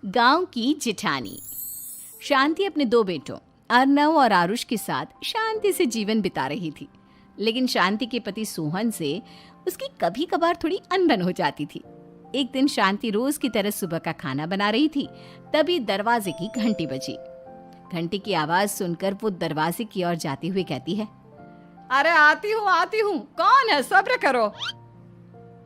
गांव की जिठानी। शांति अपने दो बेटों अर्नव और आरुष के साथ शांति से जीवन बिता रही थी, लेकिन शांति के पति सोहन से उसकी कभी कभार थोड़ी अनबन हो जाती थी। एक दिन शांति रोज की तरह सुबह का खाना बना रही थी, तभी दरवाजे की घंटी बजी। घंटी की आवाज सुनकर वो दरवाजे की ओर जाते हुए कहती है, अरे आती हूँ, कौन है, सब्र करो।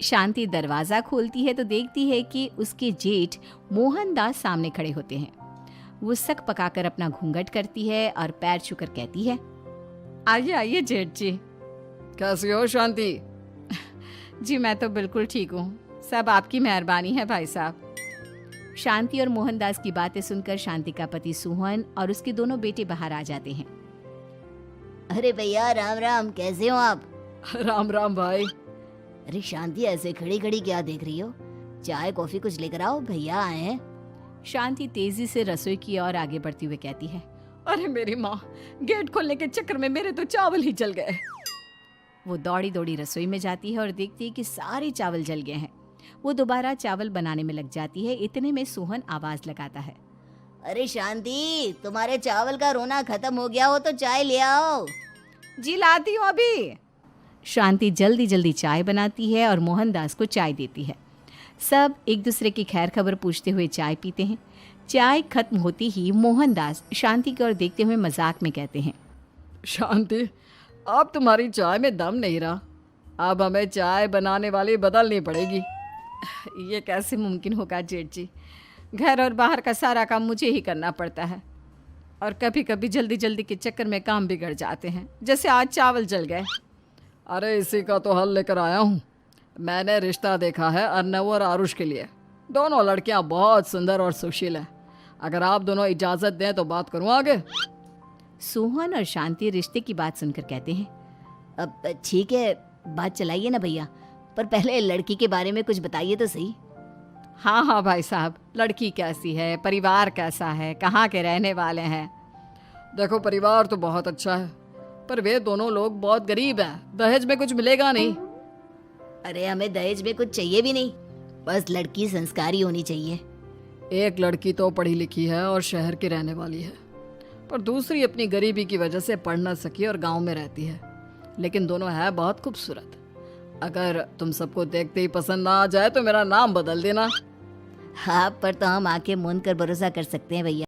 शांति दरवाजा खोलती है तो देखती है कि उसके जेठ मोहनदास सामने खड़े होते हैं। वो सक पकाकर अपना घूंघट करती है और पैर छूकर कहती है, आइए आइए जेठ जी। कैसी हो शांति? जी मैं तो बिल्कुल ठीक हूँ, सब आपकी मेहरबानी है भाई साहब। शांति और मोहनदास की बातें सुनकर शांति का पति सोहन और उसके दोनों बेटे बाहर आ जाते हैं। अरे भैया राम राम, कैसे हो आप? राम राम भाई। अरे शांति, ऐसे खड़ी खड़ी क्या देख रही हो? चाय कॉफी कुछ लेकर आओ, भैया आए हैं। शांति तेजी से रसोई की ओर आगे बढ़ती हुए कहती है, अरे मेरी माँ, गेट खोलने के चक्कर में मेरे तो चावल ही जल गए। वो दौड़ी दौड़ी रसोई में जाती है और देखती है कि सारे चावल जल गए हैं। वो दोबारा चावल बनाने में लग जाती है। इतने में सोहन आवाज लगाता है, अरे शांति, तुम्हारे चावल का रोना खत्म हो गया हो तो चाय ले आओ। जी लाती हूँ अभी। शांति जल्दी जल्दी चाय बनाती है और मोहनदास को चाय देती है। सब एक दूसरे की खैर खबर पूछते हुए चाय पीते हैं। चाय खत्म होती ही मोहनदास शांति की ओर देखते हुए मजाक में कहते हैं, शांति, अब तुम्हारी चाय में दम नहीं रहा, अब हमें चाय बनाने वाली बदलनी पड़ेगी। ये कैसे मुमकिन होगा जेठ जी, घर और बाहर का सारा काम मुझे ही करना पड़ता है और कभी कभी जल्दी जल्दी के चक्कर में काम बिगड़ जाते हैं, जैसे आज चावल जल गए। अरे इसी का तो हल लेकर आया हूँ। मैंने रिश्ता देखा है अर्नव और आरुष के लिए। दोनों लड़कियाँ बहुत सुंदर और सुशील हैं। अगर आप दोनों इजाज़त दें तो बात करूँ आगे। सोहन और शांति रिश्ते की बात सुनकर कहते हैं, अब ठीक है, बात चलाइए ना भैया, पर पहले लड़की के बारे में कुछ बताइए तो सही। हाँ हाँ भाई साहब, लड़की कैसी है, परिवार कैसा है, कहाँ के रहने वाले हैं? देखो, परिवार तो बहुत अच्छा है, पर वे दोनों लोग बहुत गरीब हैं। दहेज में कुछ मिलेगा नहीं। अरे हमें दहेज में कुछ चाहिए भी नहीं, बस लड़की संस्कारी होनी चाहिए। एक लड़की तो पढ़ी लिखी है और शहर की रहने वाली है, पर दूसरी अपनी गरीबी की वजह से पढ़ न सकी और गांव में रहती है, लेकिन दोनों है बहुत खूबसूरत। अगर तुम सबको देखते ही पसंद ना आ जाए तो मेरा नाम बदल देना। हाँ, पर तो हम आंखें मूंद कर भरोसा कर सकते हैं भैया।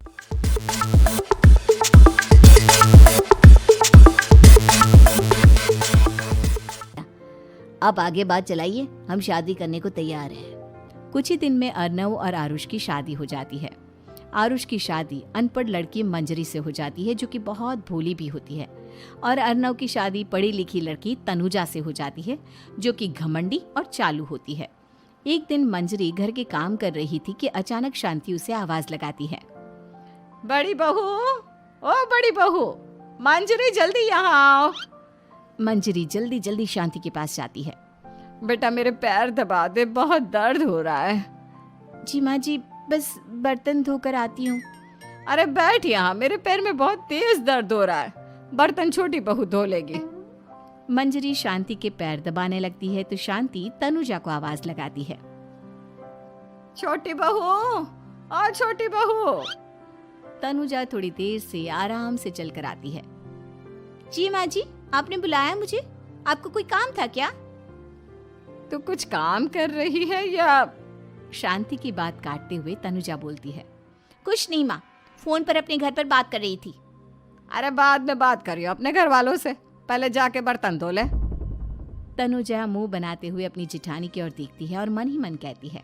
अब आगे बात चलाइए, हम शादी करने को तैयार हैं। कुछ ही दिन में अर्नव और आरुष की शादी हो जाती है। आरुष की शादी अनपढ़ लड़की मंजरी से हो जाती है, जो कि बहुत भोली भी होती है, और अर्नव की शादी पढ़ी लिखी लड़की तनुजा से हो जाती है, जो कि घमंडी और चालू होती है। एक दिन मंजरी घर के काम कर रही थी कि अचानक शांति उसे आवाज लगाती है, बड़ी बहू, ओ बड़ी बहू, मंजरी जल्दी यहाँ आओ। मंजरी जल्दी जल्दी शांति के पास जाती है। बेटा मेरे पैर दबा दे, बहुत दर्द हो रहा है। जी माँ जी, बस बर्तन धोकर आती हूँ। अरे बैठ यहाँ, मेरे पैर में बहुत तेज दर्द हो रहा है, बर्तन छोटी बहू धो लेगी। मंजरी शांति के पैर दबाने लगती है तो शांति तनुजा को आवाज लगाती है, छोटी बहू, ओ छोटी बहू। तनुजा थोड़ी देर से आराम से चलकर आती है। जी माँ जी, आपने बुलाया मुझे, आपको कोई काम था क्या? तू कुछ काम कर रही है या? शांति की बात काटते हुए तनुजा बोलती है, कुछ नहीं माँ, फोन पर अपने घर पर बात कर रही थी। अरे बाद में बात करियो अपने घर वालों से, पहले जाके बर्तन धो ले। तनुजा मुंह बनाते हुए अपनी जिठानी की ओर देखती है और मन ही मन कहती है,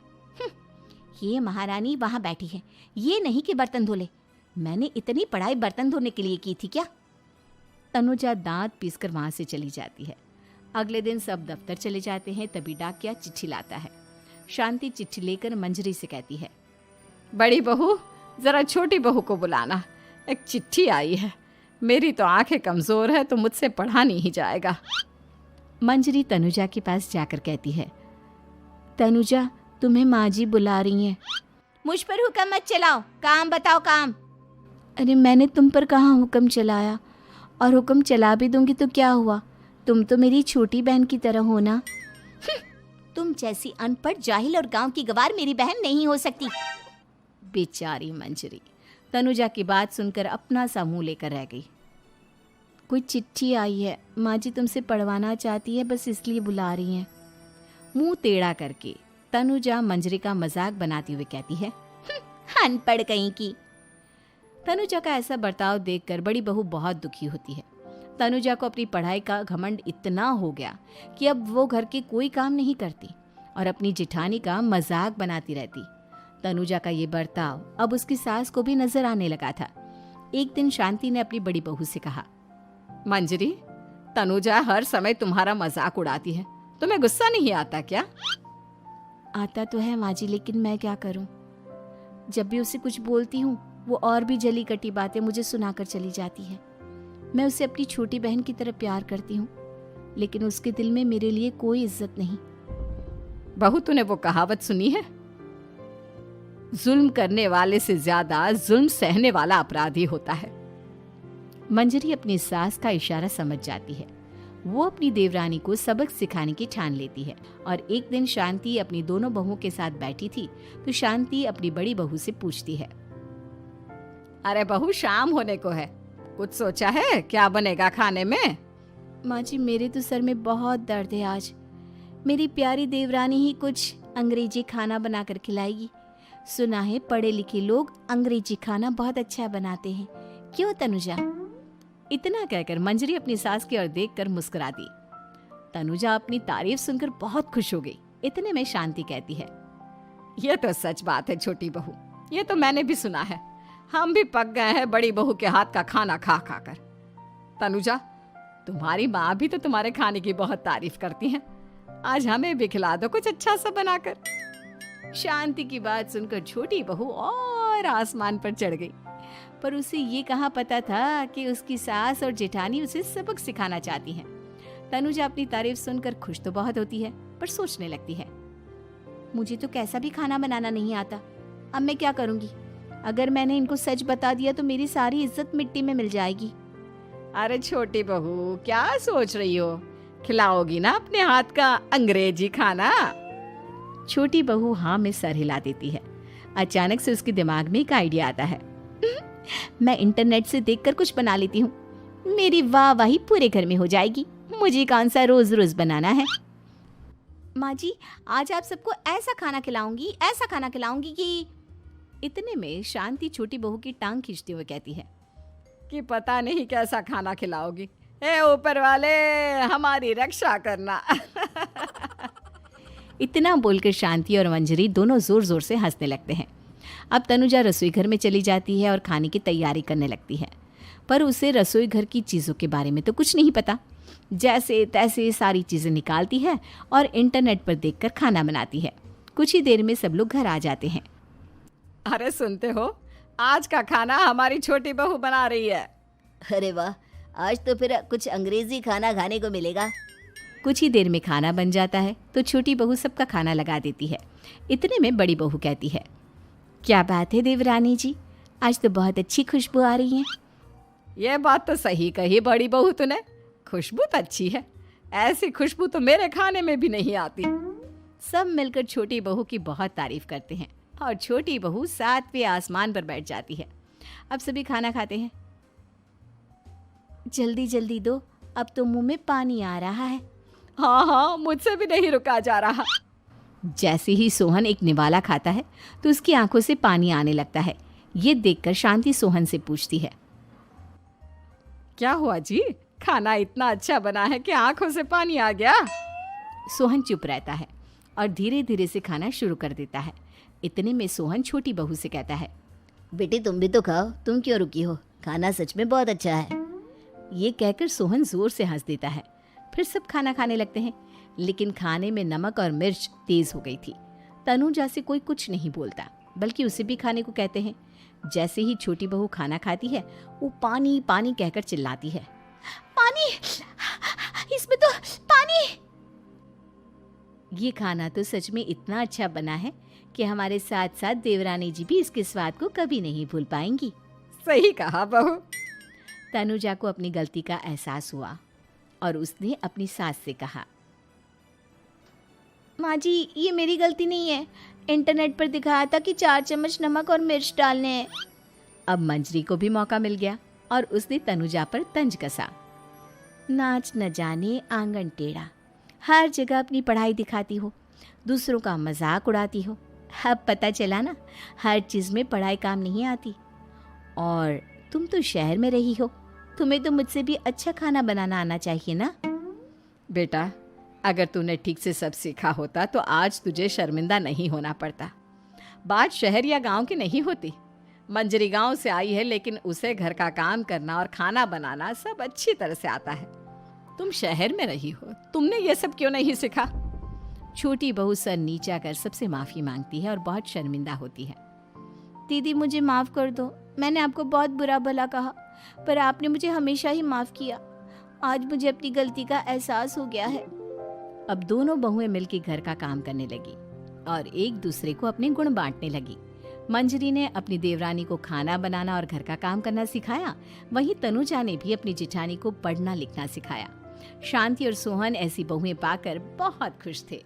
ये महारानी वहां बैठी है, ये नहीं कि बर्तन धो ले। मैंने इतनी पढ़ाई बर्तन धोने के लिए की थी क्या? तनुजा दांत पीसकर वहां से चली जाती है। अगले दिन सब दफ्तर चले जाते हैं, तभी डाकिया चिट्ठी लाता है। शांति चिट्ठी लेकर मंजरी से कहती है, बड़ी बहू, जरा छोटी बहू को बुलाना, एक चिट्ठी आई है। मेरी तो आंखें कमजोर है तो मुझसे पढ़ा नहीं जाएगा। मंजरी तनुजा के पास जाकर कहती है, तनुजा, तुम्हें माँ जी बुला रही हैं। मुझ पर हुक्म मत चलाओ, काम बताओ काम। अरे मैंने तुम पर कहाँ हुक्म चलाया, और हुक्म चला भी दूंगी तो क्या हुआ, तुम तो मेरी छोटी बहन की तरह हो ना। तुम जैसी अनपढ़, जाहिल और गांव की गवार मेरी बहन नहीं हो सकती। बेचारी मंजरी तनुजा की बात सुनकर अपना सा मुंह लेकर रह गई। कोई चिट्ठी आई है, माँ जी तुमसे पढ़वाना चाहती है, बस इसलिए बुला रही हैं। मुंह टेढ़ा करके तनुजा मंजरी का मजाक बनाती हुए कहती है, अनपढ़ कहीं की। तनुजा का ऐसा बर्ताव देखकर बड़ी बहू बहुत दुखी होती है। तनुजा को अपनी पढ़ाई का घमंड इतना हो गया कि अब वो घर के कोई काम नहीं करती और अपनी जेठानी का मजाक बनाती रहती। तनुजा का ये बर्ताव अब उसकी सास को भी नजर आने लगा था। एक दिन शांति ने अपनी बड़ी बहू से कहा, मंजरी, तनुजा हर समय तुम्हारा मजाक उड़ाती है, तुम्हें गुस्सा नहीं आता क्या? आता तो है माँ जी, लेकिन मैं क्या करूं? जब भी उसे कुछ बोलती हूँ वो और भी जली कटी बातें मुझे सुनाकर चली जाती है। मैं उसे अपनी छोटी बहन की तरह प्यार करती हूँ, लेकिन उसके दिल में मेरे लिए कोई इज्जत नहीं। बहू, तूने वो कहावत सुनी है, जुल्म करने वाले से ज्यादा जुल्म सहने वाला अपराधी होता है। मंजरी अपनी सास का इशारा समझ जाती है। वो अपनी देवरानी को सबक सिखाने की ठान लेती है और एक दिन शांति अपनी दोनों बहुओं के साथ बैठी थी तो शांति अपनी बड़ी बहू से पूछती है, अरे बहू, शाम होने को है, कुछ सोचा है क्या बनेगा खाने में? माँ जी, मेरे तो सर में बहुत दर्द है आज। मेरी प्यारी देवरानी ही कुछ अंग्रेजी खाना बनाकर खिलाएगी। सुना है पढ़े लिखे लोग अंग्रेजी खाना बहुत अच्छा बनाते हैं, क्यों तनुजा? इतना कहकर मंजरी अपनी सास की ओर देखकर मुस्कुरा दी। तनुजा अपनी तारीफ सुनकर बहुत खुश हो गई। इतने में शांति कहती है, ये तो सच बात है छोटी बहू, ये तो मैंने भी सुना है। हम भी पक गए हैं बड़ी बहू के हाथ का खाना खा खा कर। तनुजा, तुम्हारी माँ भी तो तुम्हारे खाने की बहुत तारीफ करती हैं। आज हमें भी खिला दो कुछ अच्छा सा बनाकर। शांति की बात सुनकर छोटी बहू और आसमान पर चढ़ गई, पर उसे ये कहाँ पता था कि उसकी सास और जेठानी उसे सबक सिखाना चाहती हैं। तनुजा अपनी तारीफ सुनकर खुश तो बहुत होती है, पर सोचने लगती है, मुझे तो कैसा भी खाना बनाना नहीं आता। अब मैं क्या करूंगी? अगर मैंने इनको सच बता दिया तो मेरी सारी इज्जत मिट्टी में मिल जाएगी। अरे छोटी बहू, क्या सोच रही हो? खिलाओगी ना अपने हाथ का अंग्रेजी खाना? छोटी बहू हाँ में सर हिला देती है। अचानक से उसके दिमाग में एक आइडिया आता है। मैं इंटरनेट से देखकर कुछ बना लेती हूँ, मेरी वाहवाही पूरे घर में हो जाएगी। मुझे कौन सा रोज रोज बनाना है। माँ जी, आज आप सबको ऐसा खाना खिलाऊंगी, ऐसा खाना खिलाऊंगी कि। इतने में शांति छोटी बहू की टांग खींचते हुए कहती है कि पता नहीं कैसा खाना खिलाओगी। ए ऊपर वाले, हमारी रक्षा करना। इतना बोलकर शांति और मंजरी दोनों जोर जोर से हंसने लगते हैं। अब तनुजा रसोई घर में चली जाती है और खाने की तैयारी करने लगती है, पर उसे रसोई घर की चीज़ों के बारे में तो कुछ नहीं पता। जैसे तैसे सारी चीज़ें निकालती है और इंटरनेट पर देखकर खाना बनाती है। कुछ ही देर में सब लोग घर आ जाते हैं। अरे सुनते हो, आज का खाना हमारी छोटी बहू बना रही है। अरे वाह, आज तो फिर कुछ अंग्रेजी खाना खाने को मिलेगा। कुछ ही देर में खाना बन जाता है तो छोटी बहू सबका खाना लगा देती है। इतने में बड़ी बहू कहती है, क्या बात है देवरानी जी, आज तो बहुत अच्छी खुशबू आ रही है। ये बात तो सही कही बड़ी बहू तूने, खुशबू तो अच्छी है। ऐसी खुशबू तो मेरे खाने में भी नहीं आती। सब मिलकर छोटी बहू की बहुत तारीफ करते हैं और छोटी बहू 7वें आसमान पर बैठ जाती है। अब सभी खाना खाते हैं। जल्दी जल्दी दो, अब तो मुंह में पानी आ रहा है। हाँ हाँ, मुझसे भी नहीं रुका जा रहा। जैसे ही सोहन एक निवाला खाता है तो उसकी आंखों से पानी आने लगता है। ये देखकर शांति सोहन से पूछती है, क्या हुआ जी, खाना इतना अच्छा बना है कि आंखों से पानी आ गया? सोहन चुप रहता है और धीरे धीरे से खाना शुरू कर देता है। इतने में सोहन छोटी बहू से कहता है, बेटी तुम भी तो खाओ, तुम क्यों रुकी हो? खाना सच में बहुत अच्छा है। ये कहकर सोहन जोर से हंस देता है। फिर सब खाना खाने लगते हैं, लेकिन खाने में नमक और मिर्च तेज हो गई थी। तनुजा से कोई कुछ नहीं बोलता, बल्कि उसे भी खाने को कहते हैं। जैसे ही छोटी बहू खाना खाती है वो पानी पानी कहकर चिल्लाती है, पानी, इसमें तो पानी। ये खाना तो सच में इतना अच्छा बना है कि हमारे साथ साथ देवरानी जी भी इसके स्वाद को कभी नहीं भूल पाएंगी। सही कहा बहू। तनुजा को अपनी गलती का एहसास हुआ और उसने अपनी सास से कहा, माँ जी ये मेरी गलती नहीं है, इंटरनेट पर दिखाया था कि 4 चम्मच नमक और मिर्च डालने हैं। अब मंजरी को भी मौका मिल गया और उसने तनुजा पर तंज कसा। नाच न जाने आंगन टेढ़ा, हर जगह अपनी पढ़ाई दिखाती हो, दूसरों का मजाक उड़ाती हो। अब पता चला ना, हर चीज़ में पढ़ाई काम नहीं आती। और तुम तो शहर में रही हो, तुम्हें तो मुझसे भी अच्छा खाना बनाना आना चाहिए ना। बेटा, अगर तूने ठीक से सब सीखा होता तो आज तुझे शर्मिंदा नहीं होना पड़ता। बात शहर या गांव की नहीं होती। मंजरी गांव से आई है, लेकिन उसे घर का काम करना और खाना बनाना सब अच्छी तरह से आता है। तुम शहर में रही हो, तुमने ये सब क्यों नहीं सीखा? छोटी बहू सर नीचा कर सबसे माफ़ी मांगती है और बहुत शर्मिंदा होती है। दीदी मुझे माफ़ कर दो, मैंने आपको बहुत बुरा भला कहा, पर आपने मुझे हमेशा ही माफ़ किया। आज मुझे अपनी गलती का एहसास हो गया है। अब दोनों बहुएं मिलकर घर का काम करने लगी और एक दूसरे को अपने गुण बांटने लगी। मंजरी ने अपनी देवरानी को खाना बनाना और घर का काम करना सिखाया, वहीं तनुजा ने भी अपनी जिठानी को पढ़ना लिखना सिखाया। शांति और सोहन ऐसी बहुएं पाकर बहुत खुश थे।